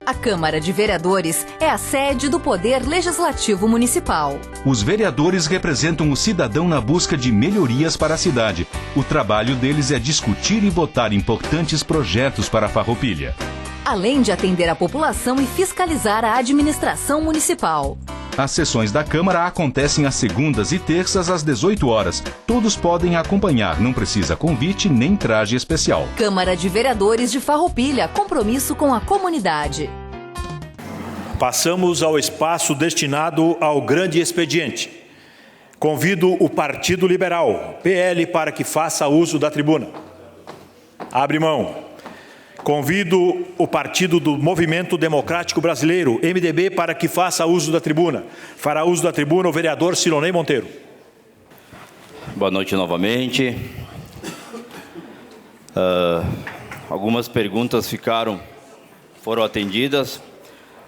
A Câmara de Vereadores é a sede do Poder Legislativo Municipal. Os vereadores representam o cidadão na busca de melhorias para a cidade. O trabalho deles é discutir e votar importantes projetos para a Farroupilha. Além de atender a população e fiscalizar a administração municipal. As sessões da Câmara acontecem às segundas e terças às 18 horas. Todos podem acompanhar, não precisa convite nem traje especial. Câmara de Vereadores de Farroupilha, compromisso com a comunidade. Passamos ao espaço destinado ao grande expediente. Convido o Partido Liberal, PL, para que faça uso da tribuna. Abre mão. Convido o Partido do Movimento Democrático Brasileiro, MDB, para que faça uso da tribuna. Fará uso da tribuna o vereador Silonei Monteiro. Boa noite novamente. Algumas perguntas foram atendidas.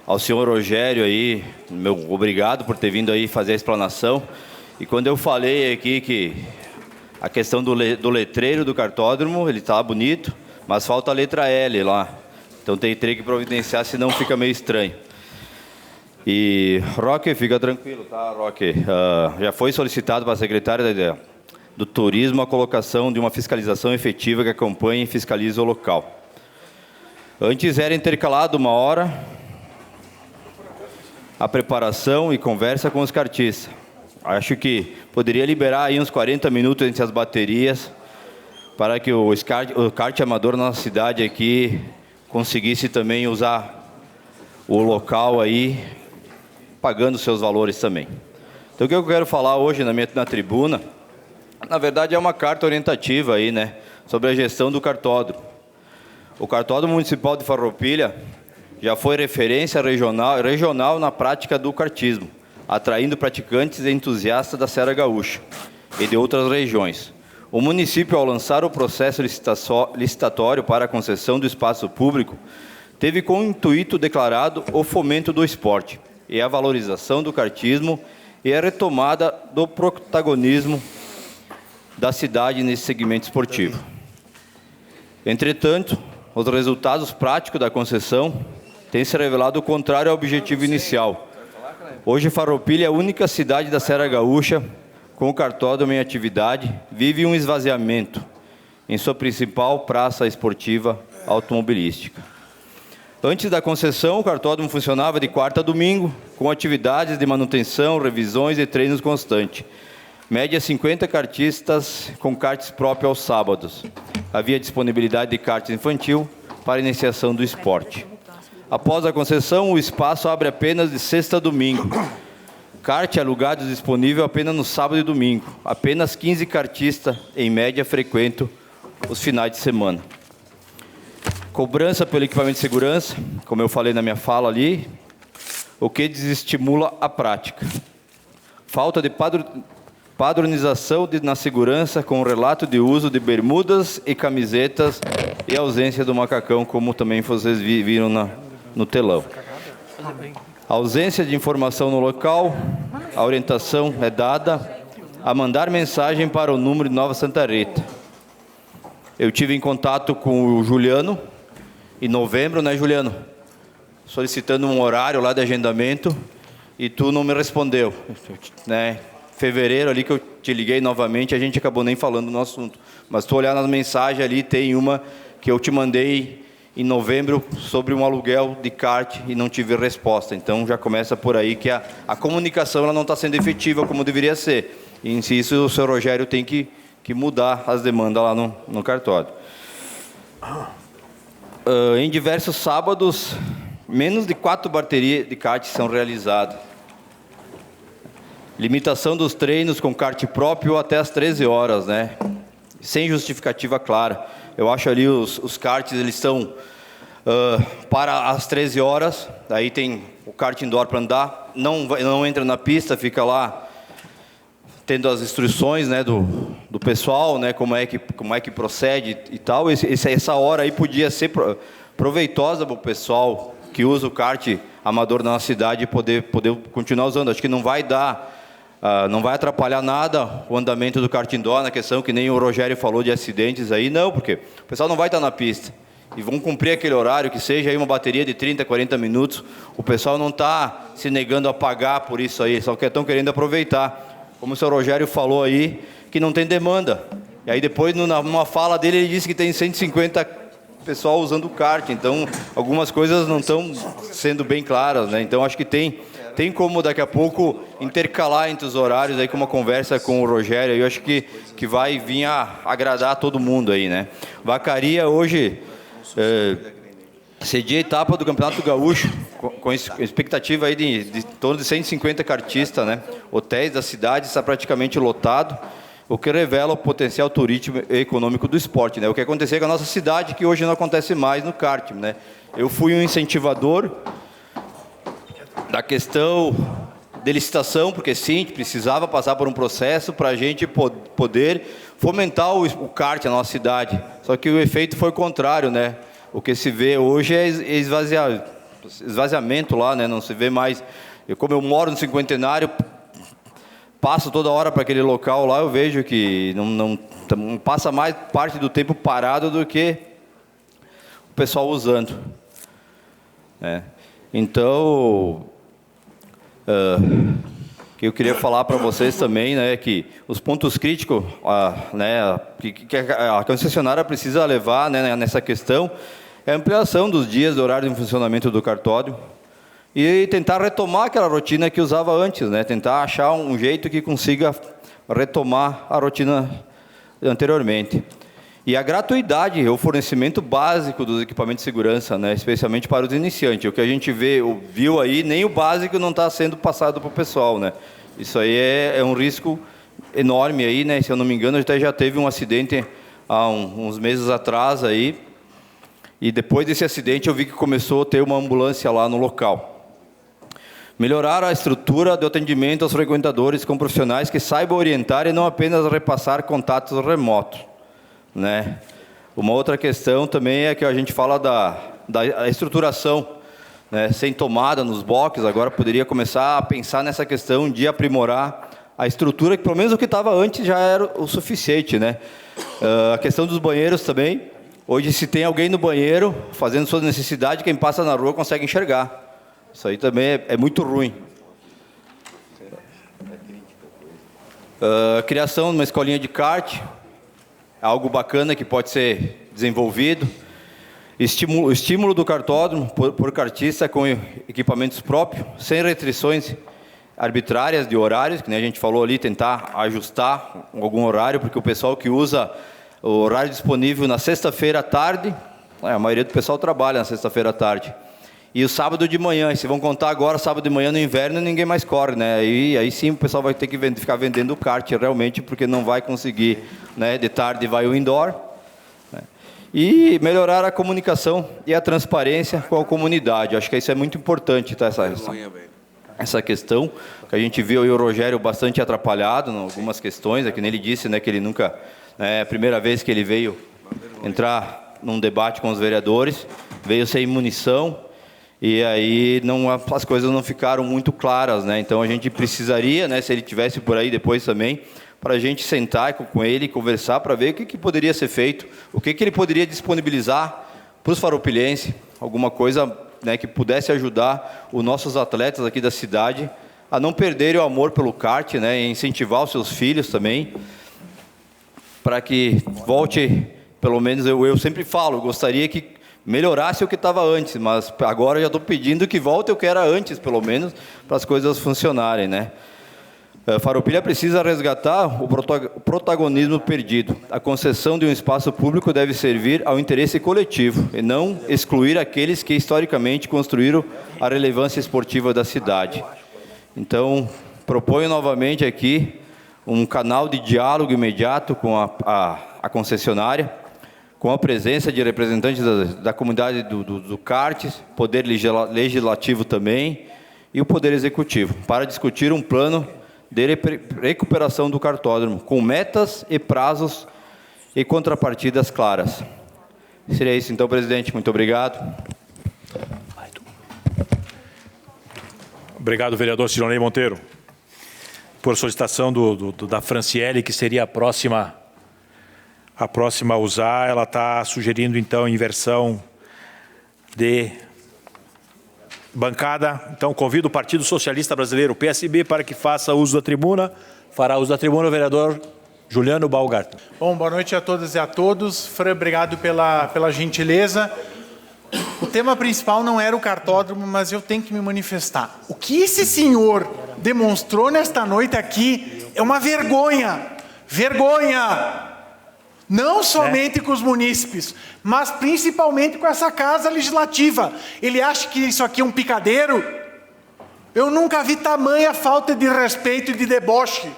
Ao senhor Rogério aí, meu obrigado por ter vindo aí fazer a explanação. E quando eu falei aqui que a questão do letreiro do cartódromo, ele está bonito, mas falta a letra L lá. Então teria que providenciar, senão fica meio estranho. E, Roque, fica tranquilo, tá, Roque? Já foi solicitado para a secretária do Turismo a colocação de uma fiscalização efetiva que acompanhe e fiscalize o local. Antes era intercalado 1 hora a preparação e conversa com os kartistas. Acho que poderia liberar aí uns 40 minutos entre as baterias para que o kart amador na nossa cidade aqui conseguisse também usar o local aí, pagando seus valores também. Então, o que eu quero falar hoje na tribuna, na verdade, é uma carta orientativa aí, né, sobre a gestão do cartódromo. O cartódromo municipal de Farroupilha já foi referência regional na prática do kartismo, atraindo praticantes e entusiastas da Serra Gaúcha e de outras regiões. O município, ao lançar o processo licitatório para a concessão do espaço público, teve como intuito declarado o fomento do esporte e a valorização do kartismo e a retomada do protagonismo da cidade nesse segmento esportivo. Entretanto, os resultados práticos da concessão têm se revelado o contrário ao objetivo inicial. Hoje, Farroupilha é a única cidade da Serra Gaúcha com o cartódromo em atividade, vive um esvaziamento em sua principal praça esportiva automobilística. Antes da concessão, o cartódromo funcionava de quarta a domingo, com atividades de manutenção, revisões e treinos constantes. Média 50 kartistas com karts próprios aos sábados. Havia disponibilidade de kart infantil para iniciação do esporte. Após a concessão, o espaço abre apenas de sexta a domingo. Kart alugado disponível apenas no sábado e domingo. Apenas 15 kartistas, em média, frequentam os finais de semana. Cobrança pelo equipamento de segurança, como eu falei na minha fala ali, o que desestimula a prática. Falta de padronização na segurança, com relato de uso de bermudas e camisetas e ausência do macacão, como também vocês viram no telão. A ausência de informação no local, a orientação é dada a mandar mensagem para o número de Nova Santa Rita. Eu tive em contato com o Juliano, em novembro, né, Juliano? Solicitando um horário lá de agendamento e tu não me respondeu, né? Fevereiro ali que eu te liguei novamente, a gente acabou nem falando no assunto. Mas tu olhar nas mensagens ali, tem uma que eu te mandei em novembro sobre um aluguel de kart e não tive resposta. Então já começa por aí que a comunicação ela não está sendo efetiva como deveria ser. E isso o senhor Rogério tem que mudar as demandas lá no cartório. Em diversos sábados, menos de 4 baterias de kart são realizadas. Limitação dos treinos com kart próprio até às 13 horas, né? Sem justificativa clara. Eu acho ali os karts, eles estão para as 13 horas, aí tem o kart indoor para andar, não entra na pista, fica lá tendo as instruções, né, do pessoal, né, como é que procede e tal. Essa hora aí podia ser proveitosa para o pessoal que usa o kart amador na nossa cidade poder continuar usando. Acho que não vai atrapalhar nada o andamento do kart indoor, na questão que nem o Rogério falou de acidentes aí, não, porque o pessoal não vai estar na pista. e vão cumprir aquele horário, que seja aí uma bateria de 30, 40 minutos, o pessoal não está se negando a pagar por isso aí, só que estão querendo aproveitar. Como o senhor Rogério falou aí, que não tem demanda. E aí depois, numa fala dele, ele disse que tem 150 pessoal usando o kart, então algumas coisas não estão sendo bem claras, né? Então acho que tem como daqui a pouco intercalar entre os horários aí com uma conversa com o Rogério, eu acho que vai vir a agradar a todo mundo aí, né? Vacaria hoje cedia a etapa do Campeonato Gaúcho, com expectativa aí de torno de 150 kartistas, né? Hotéis da cidade está praticamente lotado, o que revela o potencial turístico e econômico do esporte, né? O que aconteceu com a nossa cidade, que hoje não acontece mais no kart, né? Eu fui um incentivador da questão de licitação, porque sim, precisava passar por um processo para a gente poder fomentar o kart na nossa cidade. Só que o efeito foi o contrário, né? O que se vê hoje é esvaziamento lá, né? Não se vê mais. Como eu moro no Cinquentenário, passo toda hora para aquele local lá, eu vejo que não passa mais parte do tempo parado do que o pessoal usando. Então, que eu queria falar para vocês também, né, que os pontos críticos, né, que a concessionária precisa levar, né, nessa questão é a ampliação dos dias do horário de funcionamento do cartódromo e tentar retomar aquela rotina que usava antes, né, tentar achar um jeito que consiga retomar a rotina anteriormente. E a gratuidade, o fornecimento básico dos equipamentos de segurança, né, especialmente para os iniciantes. O que a gente viu aí, nem o básico não está sendo passado para o pessoal, né? Isso aí é um risco enorme aí, né? Se eu não me engano, até já teve um acidente há uns meses atrás aí. E depois desse acidente eu vi que começou a ter uma ambulância lá no local. Melhorar a estrutura de atendimento aos frequentadores com profissionais que saibam orientar e não apenas repassar contatos remotos, né? Uma outra questão também é que a gente fala da estruturação, né? Sem tomada nos boxes, agora poderia começar a pensar nessa questão de aprimorar a estrutura, que pelo menos o que estava antes já era o suficiente, né? A questão dos banheiros também. Hoje, se tem alguém no banheiro fazendo sua necessidade, quem passa na rua consegue enxergar. Isso aí também é muito ruim. Criação de uma escolinha de kart, algo bacana que pode ser desenvolvido. Estímulo do kartódromo por kartista com equipamentos próprios, sem restrições arbitrárias de horários, que nem a gente falou ali, tentar ajustar algum horário, porque o pessoal que usa o horário disponível na sexta-feira à tarde, a maioria do pessoal trabalha na sexta-feira à tarde, e o sábado de manhã, e se vão contar agora, sábado de manhã no inverno, ninguém mais corre, né? Aí sim o pessoal vai ter que ficar vendendo o kart realmente, porque não vai conseguir, né? De tarde vai o indoor, né? E melhorar a comunicação e a transparência com a comunidade. Acho que isso é muito importante, tá? Essa questão, que a gente viu aí o Rogério bastante atrapalhado em algumas questões, é que nem ele disse, né, que ele nunca, é a primeira vez que ele veio entrar num debate com os vereadores, veio sem munição, e aí as coisas não ficaram muito claras, né? Então a gente precisaria, né, se ele tivesse por aí depois também, para a gente sentar com ele e conversar para ver o que poderia ser feito, o que ele poderia disponibilizar para os farroupilhenses, alguma coisa, né, que pudesse ajudar os nossos atletas aqui da cidade a não perderem o amor pelo kart, né, e incentivar os seus filhos também, para que volte, pelo menos eu sempre falo, gostaria que melhorasse o que estava antes, mas agora eu já estou pedindo que volte o que era antes, pelo menos, para as coisas funcionarem, né? Farroupilha precisa resgatar o protagonismo perdido. A concessão de um espaço público deve servir ao interesse coletivo e não excluir aqueles que historicamente construíram a relevância esportiva da cidade. Então, proponho novamente aqui um canal de diálogo imediato com a concessionária, com a presença de representantes da comunidade do kart, poder legislativo também e o poder executivo, para discutir um plano de recuperação do cartódromo, com metas e prazos e contrapartidas claras. Seria isso então, presidente. Muito obrigado. Obrigado, vereador Cirlonei Monteiro. Por solicitação da Franciele, que seria a próxima a usar, ela está sugerindo então inversão de bancada. Então, convido o Partido Socialista Brasileiro, PSB, para que faça uso da tribuna. Fará uso da tribuna o vereador Juliano Baumgartner. Bom, boa noite a todas e a todos. Fran, obrigado pela gentileza. O tema principal não era o cartódromo, mas eu tenho que me manifestar. O que esse senhor demonstrou nesta noite aqui é uma vergonha. Vergonha! Não somente com os munícipes, mas principalmente com essa casa legislativa. Ele acha que isso aqui é um picadeiro? Eu nunca vi tamanha falta de respeito e de deboche.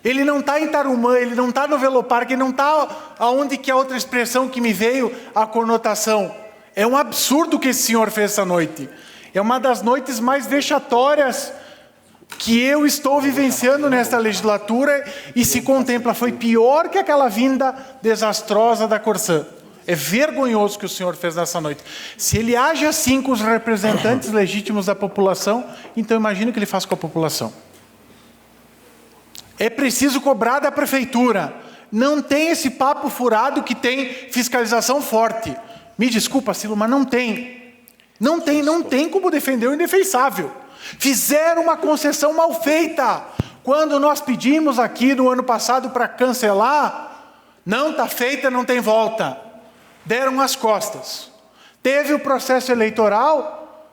Ele não está em Tarumã, ele não está no Veloparque, ele não está aonde que é a outra expressão que me veio a conotação. É um absurdo o que esse senhor fez essa noite. É uma das noites mais vexatórias que eu estou vivenciando nesta legislatura e se contempla. Foi pior que aquela vinda desastrosa da Corsã. É vergonhoso o que o senhor fez nessa noite. Se ele age assim com os representantes legítimos da população, então imagina o que ele faz com a população. É preciso cobrar da prefeitura. Não tem esse papo furado que tem fiscalização forte. Me desculpa, Silo, mas não tem. Não tem como defender o indefensável. Fizeram uma concessão mal feita. Quando nós pedimos aqui no ano passado para cancelar, não está feita, não tem volta. Deram as costas. Teve o processo eleitoral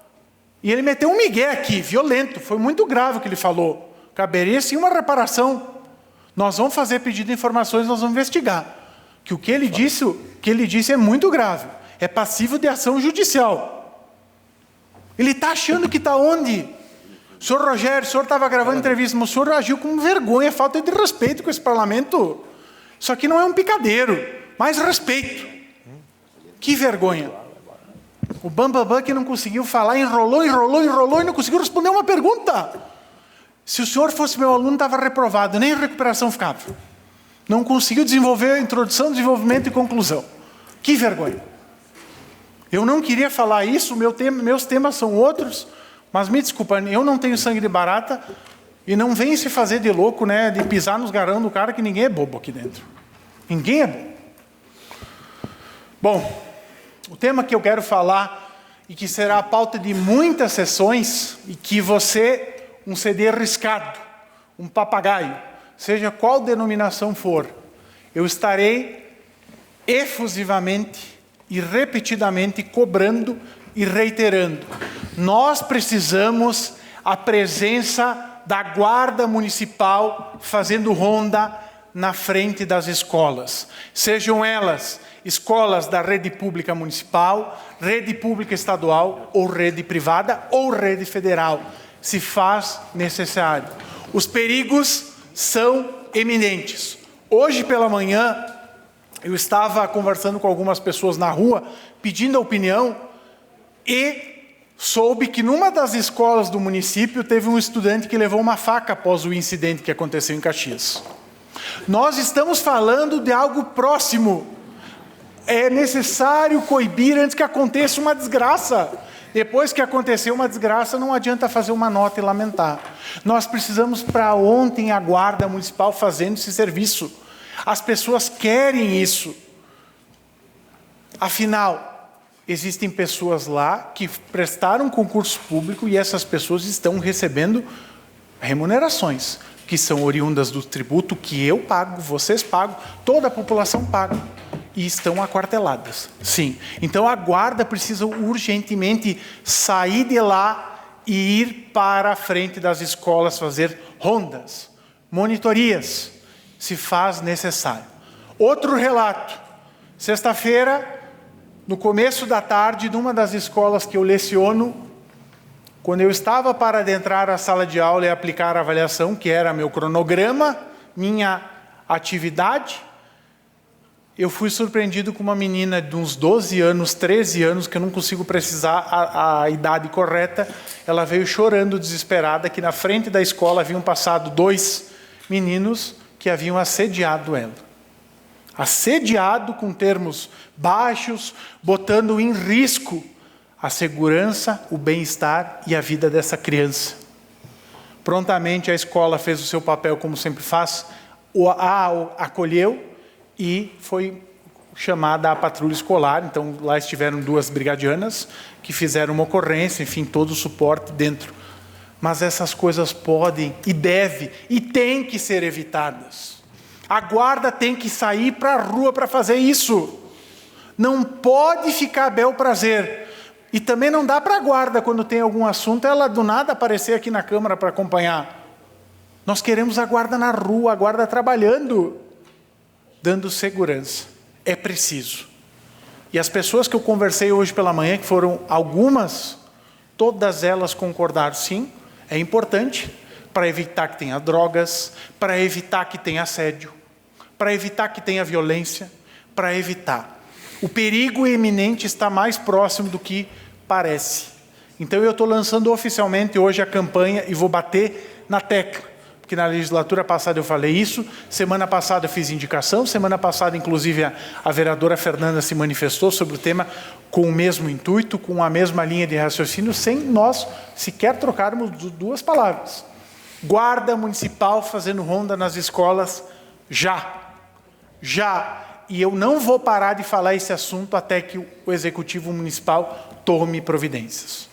e ele meteu um migué aqui, violento. Foi muito grave o que ele falou. Caberia sim uma reparação. Nós vamos fazer pedido de informações, nós vamos investigar. Que o que ele disse é muito grave. É passivo de ação judicial. Ele está achando que está onde? Senhor Rogério, o senhor estava gravando entrevista, mas o senhor agiu com vergonha, falta de respeito com esse parlamento. Isso aqui não é um picadeiro, mais respeito. Que vergonha. O Bambambam que não conseguiu falar, enrolou e não conseguiu responder uma pergunta. Se o senhor fosse meu aluno, estava reprovado, nem em recuperação ficava. Não conseguiu desenvolver a introdução, desenvolvimento e conclusão. Que vergonha. Eu não queria falar isso, meus temas são outros, mas me desculpa, eu não tenho sangue de barata e não venho se fazer de louco, né, de pisar nos garão do cara, que ninguém é bobo aqui dentro. Ninguém é bobo. Bom, o tema que eu quero falar e que será a pauta de muitas sessões e que você... um CD riscado, um papagaio, seja qual denominação for, eu estarei efusivamente e repetidamente cobrando e reiterando. Nós precisamos a presença da Guarda Municipal fazendo ronda na frente das escolas. Sejam elas escolas da rede pública municipal, rede pública estadual, ou rede privada, ou rede federal. Se faz necessário. Os perigos são eminentes. Hoje pela manhã, eu estava conversando com algumas pessoas na rua, pedindo a opinião, e soube que numa das escolas do município teve um estudante que levou uma faca após o incidente que aconteceu em Caxias. Nós estamos falando de algo próximo. É necessário coibir antes que aconteça uma desgraça. Depois que aconteceu uma desgraça, não adianta fazer uma nota e lamentar. Nós precisamos para ontem a Guarda Municipal fazendo esse serviço. As pessoas querem isso. Afinal, existem pessoas lá que prestaram concurso público e essas pessoas estão recebendo remunerações, que são oriundas do tributo que eu pago, vocês pagam, toda a população paga. E estão aquarteladas, sim. Então a guarda precisa urgentemente sair de lá e ir para a frente das escolas, fazer rondas, monitorias, se faz necessário. Outro relato, sexta-feira, no começo da tarde, numa das escolas que eu leciono, quando eu estava para adentrar a sala de aula e aplicar a avaliação, que era meu cronograma, minha atividade, eu fui surpreendido com uma menina de uns 12 anos, 13 anos, que eu não consigo precisar a idade correta. Ela veio chorando, desesperada, que na frente da escola haviam passado 2 meninos que haviam assediado ela. Assediado com termos baixos, botando em risco a segurança, o bem-estar e a vida dessa criança. Prontamente a escola fez o seu papel como sempre faz, a acolheu, e foi chamada a patrulha escolar. Então, lá estiveram 2 brigadianas que fizeram uma ocorrência, enfim, todo o suporte dentro. Mas essas coisas podem e devem e têm que ser evitadas. A guarda tem que sair para a rua para fazer isso. Não pode ficar a bel prazer. E também não dá para a guarda, quando tem algum assunto, ela do nada aparecer aqui na Câmara para acompanhar. Nós queremos a guarda na rua, a guarda trabalhando, dando segurança. É preciso. E as pessoas que eu conversei hoje pela manhã, que foram algumas, todas elas concordaram, sim, é importante para evitar que tenha drogas, para evitar que tenha assédio, para evitar que tenha violência, para evitar. O perigo iminente está mais próximo do que parece. Então eu estou lançando oficialmente hoje a campanha e vou bater na tecla. Porque na legislatura passada eu falei isso, semana passada eu fiz indicação, semana passada inclusive a vereadora Fernanda se manifestou sobre o tema com o mesmo intuito, com a mesma linha de raciocínio, sem nós sequer trocarmos 2 palavras. Guarda municipal fazendo ronda nas escolas já. Já. E eu não vou parar de falar esse assunto até que o Executivo Municipal tome providências.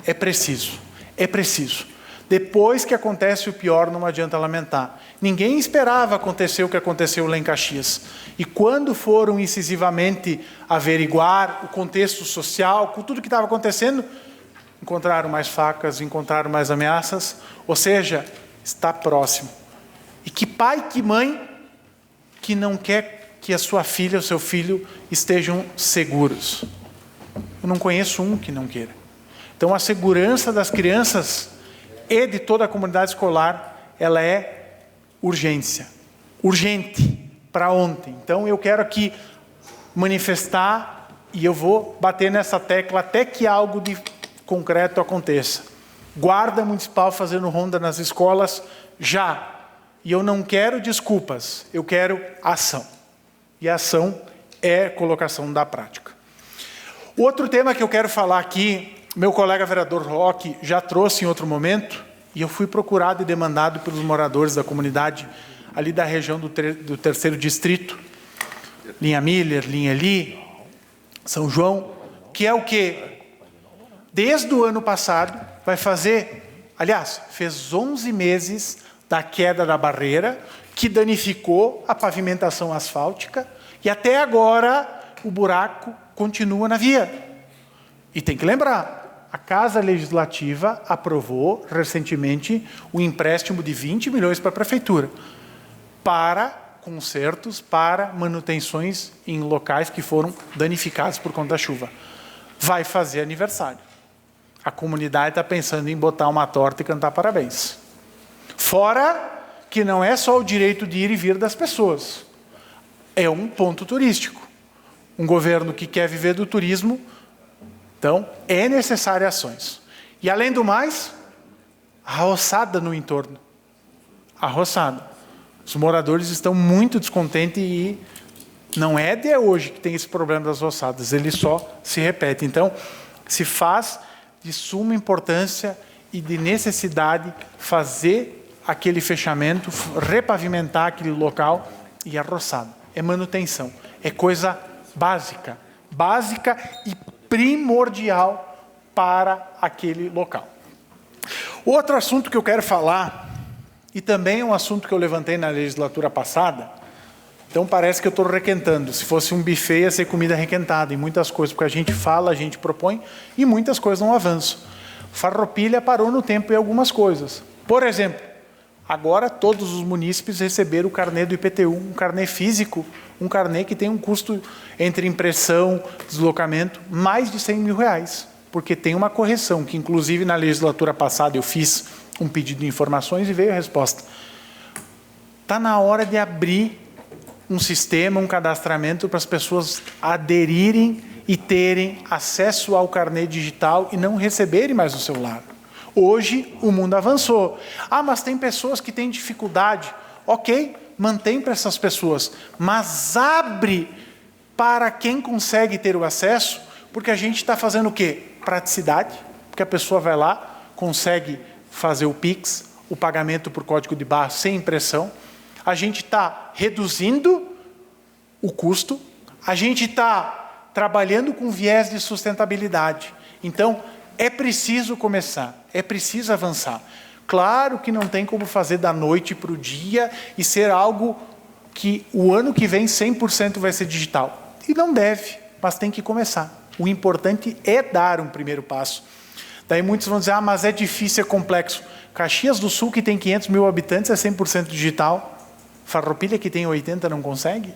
É preciso, é preciso. Depois que acontece o pior, não adianta lamentar. Ninguém esperava acontecer o que aconteceu lá em Caxias. E quando foram incisivamente averiguar o contexto social, com tudo que estava acontecendo, encontraram mais facas, encontraram mais ameaças, ou seja, está próximo. E que pai, que mãe, que não quer que a sua filha, o seu filho estejam seguros? Eu não conheço um que não queira. Então, a segurança das crianças e de toda a comunidade escolar, ela é urgência. Urgente, para ontem. Então, eu quero aqui manifestar e eu vou bater nessa tecla até que algo de concreto aconteça. Guarda municipal fazendo ronda nas escolas já. E eu não quero desculpas, eu quero ação. E a ação é colocação da prática. Outro tema que eu quero falar aqui, meu colega vereador Roque já trouxe em outro momento, e eu fui procurado e demandado pelos moradores da comunidade ali da região do 3º distrito, linha Miller, linha Eli, São João, que é o quê? Desde o ano passado, vai fazer, aliás, fez 11 meses da queda da barreira, que danificou a pavimentação asfáltica, e até agora o buraco continua na via. E tem que lembrar, a Casa Legislativa aprovou recentemente um empréstimo de 20 milhões para a Prefeitura, para consertos, para manutenções em locais que foram danificados por conta da chuva. Vai fazer aniversário. A comunidade está pensando em botar uma torta e cantar parabéns. Fora que não é só o direito de ir e vir das pessoas. É um ponto turístico. Um governo que quer viver do turismo, então é necessário ações. E além do mais, a roçada no entorno. A roçada. Os moradores estão muito descontentes e não é de hoje que tem esse problema das roçadas, ele só se repete. Então, se faz de suma importância e de necessidade fazer aquele fechamento, repavimentar aquele local e a roçada. É manutenção, é coisa básica, básica e primordial para aquele local. Outro assunto que eu quero falar, e também é um assunto que eu levantei na legislatura passada, então parece que eu estou requentando, se fosse um buffet ia ser comida requentada, em muitas coisas, porque a gente fala, a gente propõe, e muitas coisas não avançam. Farroupilha parou no tempo em algumas coisas. Por exemplo, agora todos os munícipes receberam o carnê do IPTU, um carnê físico, um carnê que tem um custo entre impressão, deslocamento, mais de 100 mil reais, porque tem uma correção, que inclusive na legislatura passada eu fiz um pedido de informações e veio a resposta. Está na hora de abrir um sistema, um cadastramento para as pessoas aderirem e terem acesso ao carnê digital e não receberem mais no celular. Hoje o mundo avançou. Ah, mas tem pessoas que têm dificuldade. Ok, mantém para essas pessoas, mas abre para quem consegue ter o acesso, porque a gente está fazendo o quê? Praticidade, porque a pessoa vai lá, consegue fazer o Pix, o pagamento por código de barra sem impressão. A gente está reduzindo o custo, A gente está trabalhando com viés de sustentabilidade. Então, é preciso começar, é preciso avançar. Claro que não tem como fazer da noite para o dia e ser algo que o ano que vem 100% vai ser digital. E não deve, mas tem que começar. O importante é dar um primeiro passo. Daí muitos vão dizer, mas é difícil, é complexo. Caxias do Sul, que tem 500 mil habitantes, é 100% digital. Farroupilha, que tem 80, não consegue.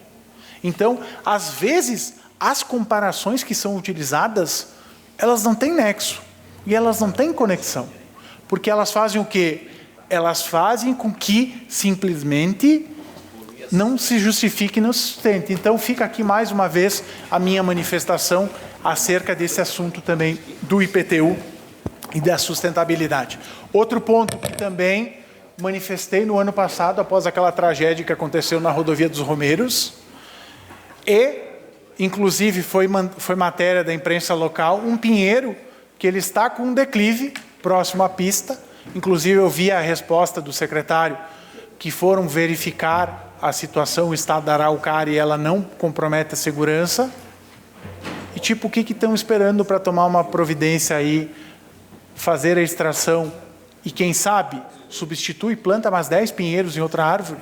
Então, às vezes, as comparações que são utilizadas, elas não têm nexo. E elas não têm conexão. Porque elas fazem o quê? Elas fazem com que, simplesmente, não se justifique e não se sustente. Então, fica aqui mais uma vez a minha manifestação acerca desse assunto também do IPTU e da sustentabilidade. Outro ponto que também manifestei no ano passado, após aquela tragédia que aconteceu na rodovia dos Romeiros, e, inclusive, foi matéria da imprensa local, um pinheiro que ele está com um declive próximo à pista. Inclusive, eu vi a resposta do secretário que foram verificar a situação, o estado da araucária, e ela não compromete a segurança. E tipo, o que estão esperando para tomar uma providência aí, fazer a extração e, quem sabe, substitui, planta mais 10 pinheiros em outra árvore?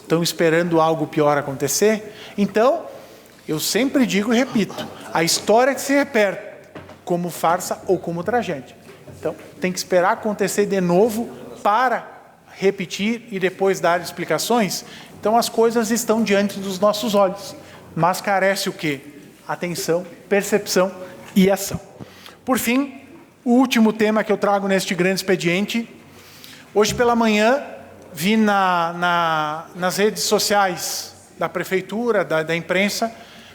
Estão esperando algo pior acontecer? Então, eu sempre digo e repito, a história que se repete, como farsa ou como tragédia. Então, tem que esperar acontecer de novo para repetir e depois dar explicações. Então, as coisas estão diante dos nossos olhos, mas carece o quê? Atenção, percepção e ação. Por fim, o último tema que eu trago neste grande expediente. Hoje pela manhã, vi nas redes sociais da prefeitura, da imprensa,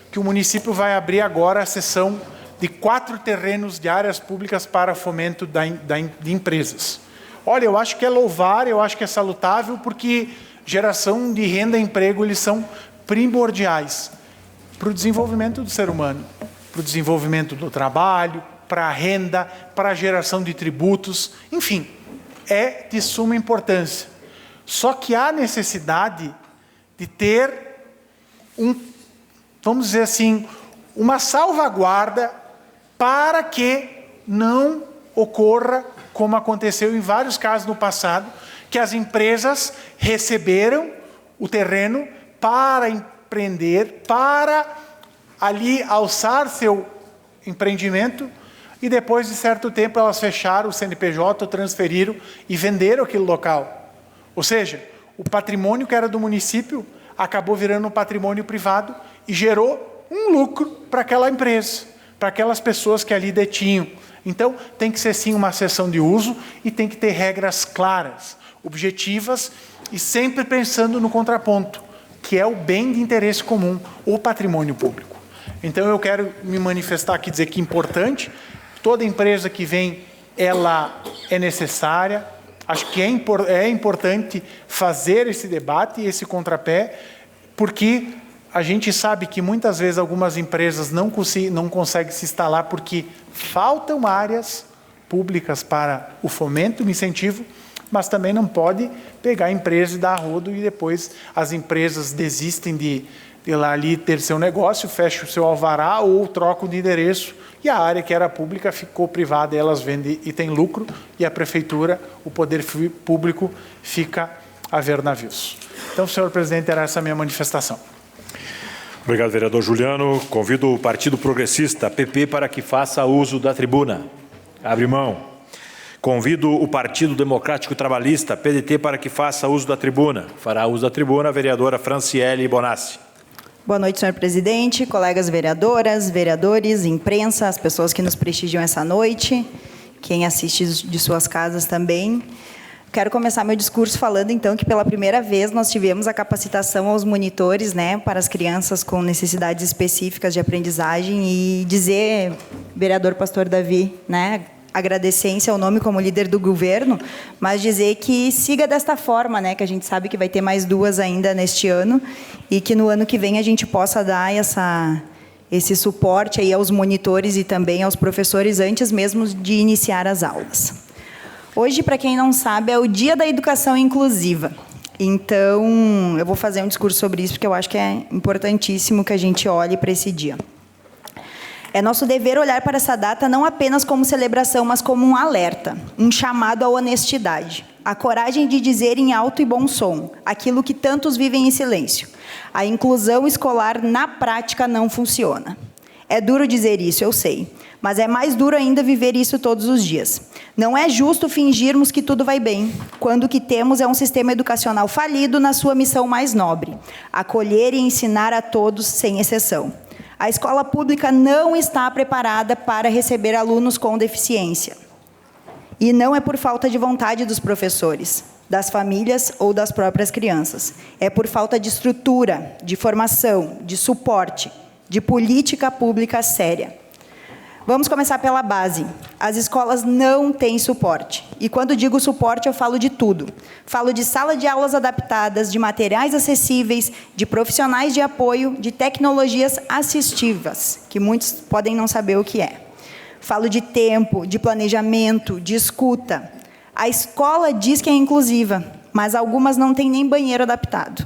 que o município vai abrir agora a cessão de 4 terrenos de áreas públicas para fomento de empresas. Olha, eu acho que é louvável, eu acho que é salutável, porque geração de renda e emprego, eles são primordiais para o desenvolvimento do ser humano, para o desenvolvimento do trabalho, para a renda, para a geração de tributos, enfim, é de suma importância. Só que há necessidade de ter vamos dizer assim, uma salvaguarda para que não ocorra, como aconteceu em vários casos no passado, que as empresas receberam o terreno para empreender, para ali alçar seu empreendimento, e depois de certo tempo elas fecharam o CNPJ, transferiram e venderam aquele local. Ou seja, o patrimônio que era do município acabou virando um patrimônio privado e gerou um lucro para aquela empresa, para aquelas pessoas que ali detinham. Então, tem que ser sim uma cessão de uso e tem que ter regras claras, objetivas e sempre pensando no contraponto, que é o bem de interesse comum, o patrimônio público. Então, eu quero me manifestar aqui, dizer que é importante, toda empresa que vem, ela é necessária. Acho que é importante fazer esse debate e esse contrapé, porque a gente sabe que muitas vezes algumas empresas não conseguem se instalar porque faltam áreas públicas para o fomento, o incentivo, mas também não pode pegar a empresa e dar rodo e depois as empresas desistem de lá ali ter seu negócio, fecham o seu alvará ou trocam de endereço e a área que era pública ficou privada e elas vendem e tem lucro e a prefeitura, o poder público fica a ver navios. Então, senhor presidente, era essa a minha manifestação. Obrigado, vereador Juliano. Convido o Partido Progressista, PP, para que faça uso da tribuna. Abre mão. Convido o Partido Democrático Trabalhista, PDT, para que faça uso da tribuna. Fará uso da tribuna a vereadora Franciele Bonassi. Boa noite, senhor presidente, colegas vereadoras, vereadores, imprensa, as pessoas que nos prestigiam essa noite, quem assiste de suas casas também. Quero começar meu discurso falando, então, que pela primeira vez nós tivemos a capacitação aos monitores, para as crianças com necessidades específicas de aprendizagem e dizer, vereador Pastor Davi, agradecer em seu nome como líder do governo, mas dizer que siga desta forma, que a gente sabe que vai ter mais 2 ainda neste ano e que no ano que vem a gente possa dar esse suporte aí aos monitores e também aos professores antes mesmo de iniciar as aulas. Hoje, para quem não sabe, é o Dia da Educação Inclusiva. Então, eu vou fazer um discurso sobre isso, porque eu acho que é importantíssimo que a gente olhe para esse dia. É nosso dever olhar para essa data não apenas como celebração, mas como um alerta, um chamado à honestidade, a coragem de dizer em alto e bom som aquilo que tantos vivem em silêncio. A inclusão escolar, na prática, não funciona. É duro dizer isso, eu sei, mas é mais duro ainda viver isso todos os dias. Não é justo fingirmos que tudo vai bem, quando o que temos é um sistema educacional falido na sua missão mais nobre, acolher e ensinar a todos, sem exceção. A escola pública não está preparada para receber alunos com deficiência. E não é por falta de vontade dos professores, das famílias ou das próprias crianças. É por falta de estrutura, de formação, de suporte, de política pública séria. Vamos começar pela base. As escolas não têm suporte. E quando digo suporte, eu falo de tudo. Falo de sala de aulas adaptadas, de materiais acessíveis, de profissionais de apoio, de tecnologias assistivas, que muitos podem não saber o que é. Falo de tempo, de planejamento, de escuta. A escola diz que é inclusiva, mas algumas não têm nem banheiro adaptado.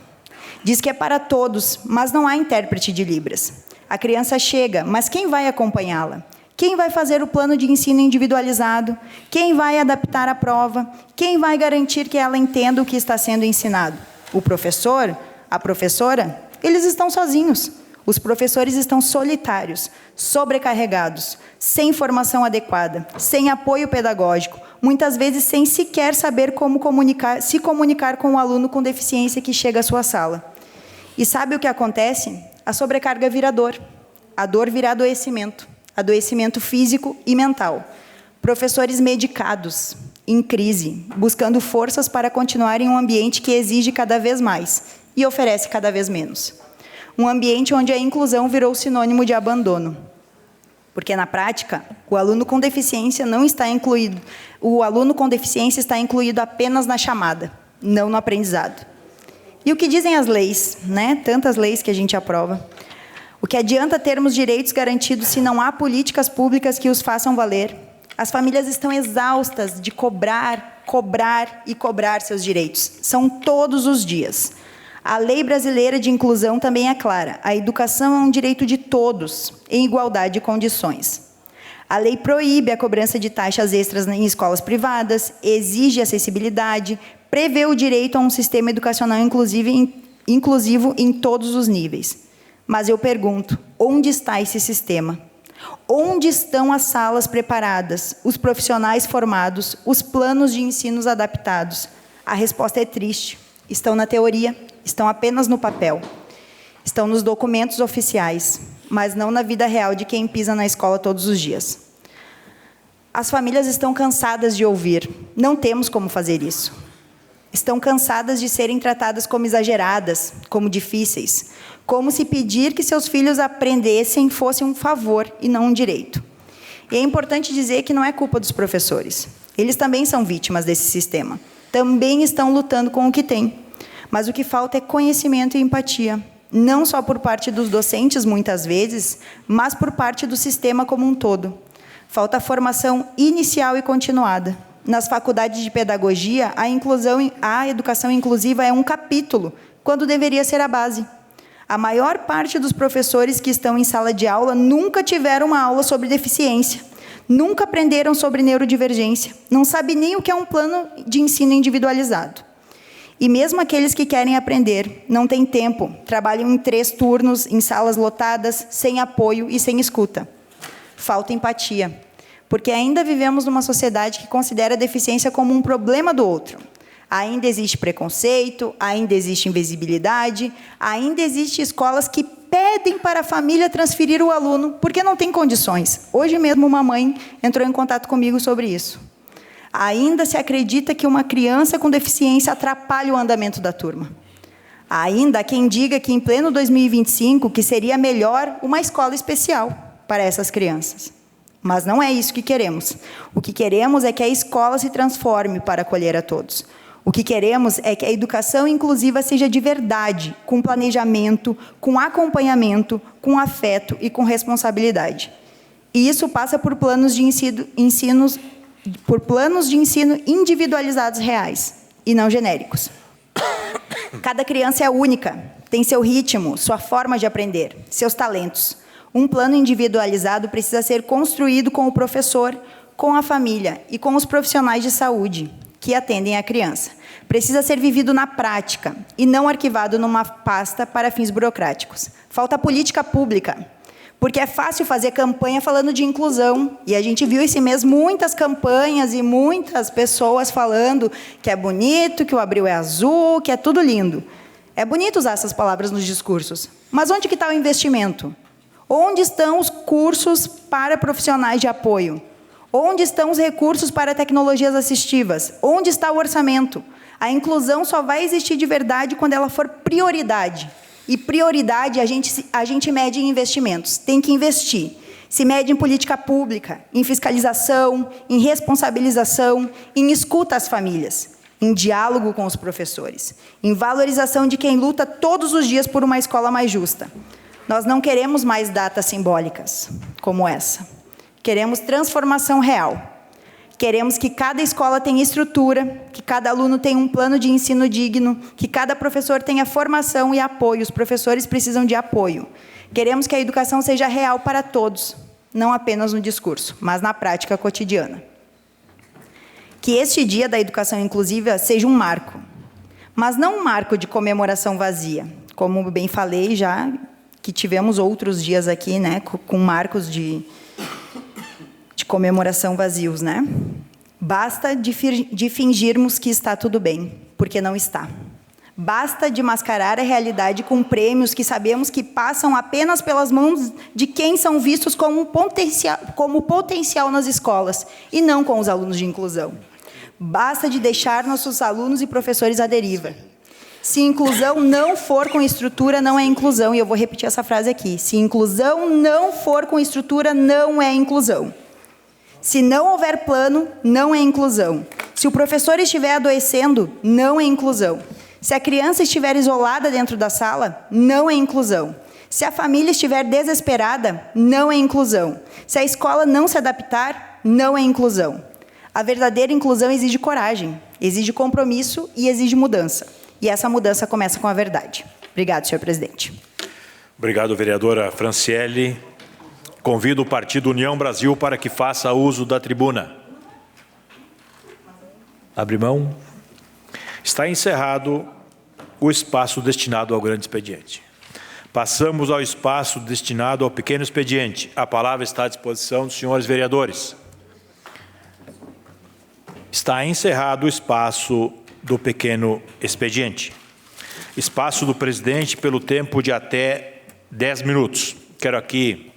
Diz que é para todos, mas não há intérprete de Libras. A criança chega, mas quem vai acompanhá-la? Quem vai fazer o plano de ensino individualizado? Quem vai adaptar a prova? Quem vai garantir que ela entenda o que está sendo ensinado? O professor? A professora? Eles estão sozinhos. Os professores estão solitários, sobrecarregados, sem formação adequada, sem apoio pedagógico, muitas vezes sem sequer saber como se comunicar com o aluno com deficiência que chega à sua sala. E sabe o que acontece? A sobrecarga vira dor. A dor vira adoecimento físico e mental. Professores medicados, em crise, buscando forças para continuar em um ambiente que exige cada vez mais e oferece cada vez menos. Um ambiente onde a inclusão virou sinônimo de abandono. Porque, na prática, o aluno com deficiência não está incluído. O aluno com deficiência está incluído apenas na chamada, não no aprendizado. E o que dizem as leis, né? Tantas leis que a gente aprova. O que adianta termos direitos garantidos se não há políticas públicas que os façam valer? As famílias estão exaustas de cobrar e cobrar seus direitos. São todos os dias. A lei brasileira de inclusão também é clara. A educação é um direito de todos, em igualdade de condições. A lei proíbe a cobrança de taxas extras em escolas privadas, exige acessibilidade, prevê o direito a um sistema educacional inclusivo em todos os níveis. Mas eu pergunto, onde está esse sistema? Onde estão as salas preparadas, os profissionais formados, os planos de ensino adaptados? A resposta é triste. Estão na teoria, estão apenas no papel. Estão nos documentos oficiais, mas não na vida real de quem pisa na escola todos os dias. As famílias estão cansadas de ouvir, não temos como fazer isso. Estão cansadas de serem tratadas como exageradas, como difíceis, como se pedir que seus filhos aprendessem fosse um favor e não um direito. E é importante dizer que não é culpa dos professores. Eles também são vítimas desse sistema. Também estão lutando com o que têm. Mas o que falta é conhecimento e empatia. Não só por parte dos docentes, muitas vezes, mas por parte do sistema como um todo. Falta formação inicial e continuada. Nas faculdades de pedagogia, a educação inclusiva é um capítulo, quando deveria ser a base. A maior parte dos professores que estão em sala de aula nunca tiveram uma aula sobre deficiência, nunca aprenderam sobre neurodivergência, não sabem nem o que é um plano de ensino individualizado. E mesmo aqueles que querem aprender, não têm tempo, trabalham em 3 turnos, em salas lotadas, sem apoio e sem escuta. Falta empatia, porque ainda vivemos numa sociedade que considera a deficiência como um problema do outro. Ainda existe preconceito, ainda existe invisibilidade, ainda existem escolas que pedem para a família transferir o aluno porque não tem condições. Hoje mesmo uma mãe entrou em contato comigo sobre isso. Ainda se acredita que uma criança com deficiência atrapalha o andamento da turma. Ainda há quem diga que em pleno 2025 que seria melhor uma escola especial para essas crianças. Mas não é isso que queremos. O que queremos é que a escola se transforme para acolher a todos. O que queremos é que a educação inclusiva seja de verdade, com planejamento, com acompanhamento, com afeto e com responsabilidade. E isso passa por planos de ensino individualizados reais, e não genéricos. Cada criança é única, tem seu ritmo, sua forma de aprender, seus talentos. Um plano individualizado precisa ser construído com o professor, com a família e com os profissionais de saúde que atendem a criança. Precisa ser vivido na prática e não arquivado numa pasta para fins burocráticos. Falta política pública, porque é fácil fazer campanha falando de inclusão, e a gente viu esse mês muitas campanhas e muitas pessoas falando que é bonito, que o Abril é azul, que é tudo lindo. É bonito usar essas palavras nos discursos, mas onde que está o investimento? Onde estão os cursos para profissionais de apoio? Onde estão os recursos para tecnologias assistivas? Onde está o orçamento? A inclusão só vai existir de verdade quando ela for prioridade. E prioridade a gente mede em investimentos. Tem que investir. Se mede em política pública, em fiscalização, em responsabilização, em escuta às famílias, em diálogo com os professores, em valorização de quem luta todos os dias por uma escola mais justa. Nós não queremos mais datas simbólicas como essa. Queremos transformação real. Queremos que cada escola tenha estrutura, que cada aluno tenha um plano de ensino digno, que cada professor tenha formação e apoio. Os professores precisam de apoio. Queremos que a educação seja real para todos, não apenas no discurso, mas na prática cotidiana. Que este Dia da Educação Inclusiva seja um marco, mas não um marco de comemoração vazia, como bem falei já, que tivemos outros dias aqui, né, com marcos de comemoração vazios, né? Basta de fingirmos que está tudo bem, porque não está. Basta de mascarar a realidade com prêmios que sabemos que passam apenas pelas mãos de quem são vistos como potencial nas escolas, e não com os alunos de inclusão. Basta de deixar nossos alunos e professores à deriva. Se inclusão não for com estrutura, não é inclusão. E eu vou repetir essa frase aqui. Se inclusão não for com estrutura, não é inclusão. Se não houver plano, não é inclusão. Se o professor estiver adoecendo, não é inclusão. Se a criança estiver isolada dentro da sala, não é inclusão. Se a família estiver desesperada, não é inclusão. Se a escola não se adaptar, não é inclusão. A verdadeira inclusão exige coragem, exige compromisso e exige mudança. E essa mudança começa com a verdade. Obrigado, senhor presidente. Obrigado, vereadora Franciele. Convido o Partido União Brasil para que faça uso da tribuna. Abre mão. Está encerrado o espaço destinado ao grande expediente. Passamos ao espaço destinado ao pequeno expediente. A palavra está à disposição dos senhores vereadores. Está encerrado o espaço do pequeno expediente. Espaço do presidente pelo tempo de até 10 minutos. Quero aqui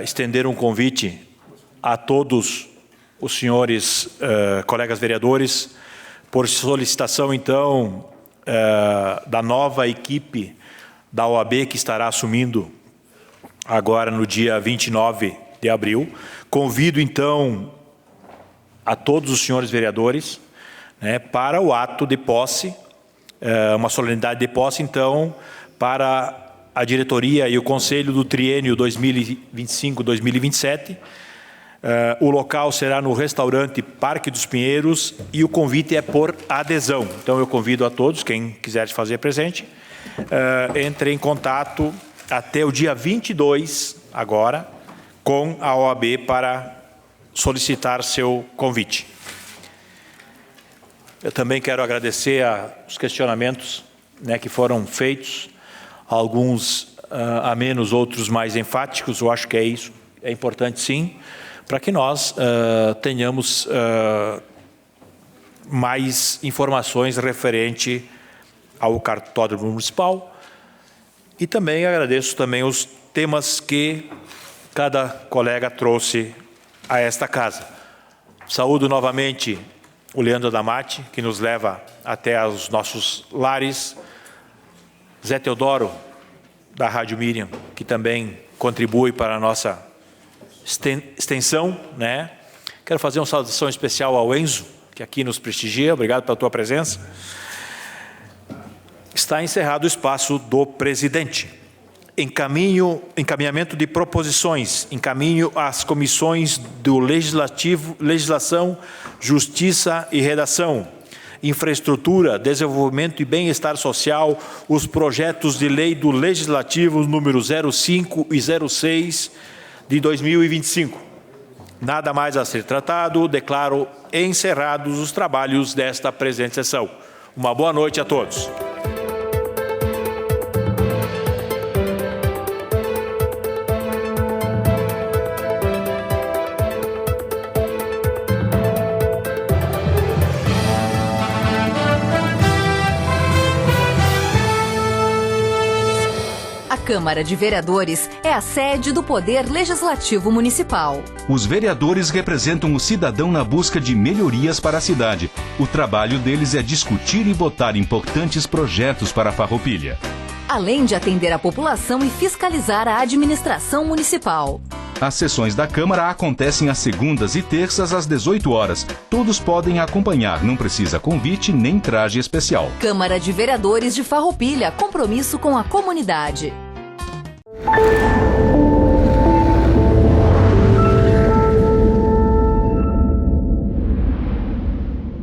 estender um convite a todos os senhores colegas vereadores, por solicitação, então, da nova equipe da OAB, que estará assumindo agora no dia 29 de abril. Convido, então, a todos os senhores vereadores, né, para o ato de posse, uma solenidade de posse, então, para a diretoria e o conselho do triênio 2025-2027. O local será no restaurante Parque dos Pinheiros e o convite é por adesão. Então, eu convido a todos, quem quiser se fazer presente, entre em contato até o dia 22, agora, com a OAB para solicitar seu convite. Eu também quero agradecer os questionamentos, né, que foram feitos, alguns a menos, outros mais enfáticos. Eu acho que é isso, é importante sim, para que nós tenhamos mais informações referente ao cartódromo municipal. E também agradeço também os temas que cada colega trouxe a esta casa. Saúdo novamente o Leandro Damati, que nos leva até os nossos lares. Zé Teodoro, da Rádio Miriam, que também contribui para a nossa extensão, né? Quero fazer uma saudação especial ao Enzo, que aqui nos prestigia. Obrigado pela tua presença. Está encerrado o espaço do presidente. Encaminhamento de proposições, encaminho às comissões do Legislativo, Legislação, Justiça e Redação. infraestrutura, desenvolvimento e bem-estar social, os projetos de lei do Legislativo número 05 e 06 de 2025. Nada mais a ser tratado, declaro encerrados os trabalhos desta presente sessão. Uma boa noite a todos. A Câmara de Vereadores é a sede do Poder Legislativo Municipal. Os vereadores representam o cidadão na busca de melhorias para a cidade. O trabalho deles é discutir e votar importantes projetos para a Farroupilha. Além de atender a população e fiscalizar a administração municipal. As sessões da Câmara acontecem às segundas e terças às 18 horas. Todos podem acompanhar, não precisa convite nem traje especial. Câmara de Vereadores de Farroupilha, compromisso com a comunidade.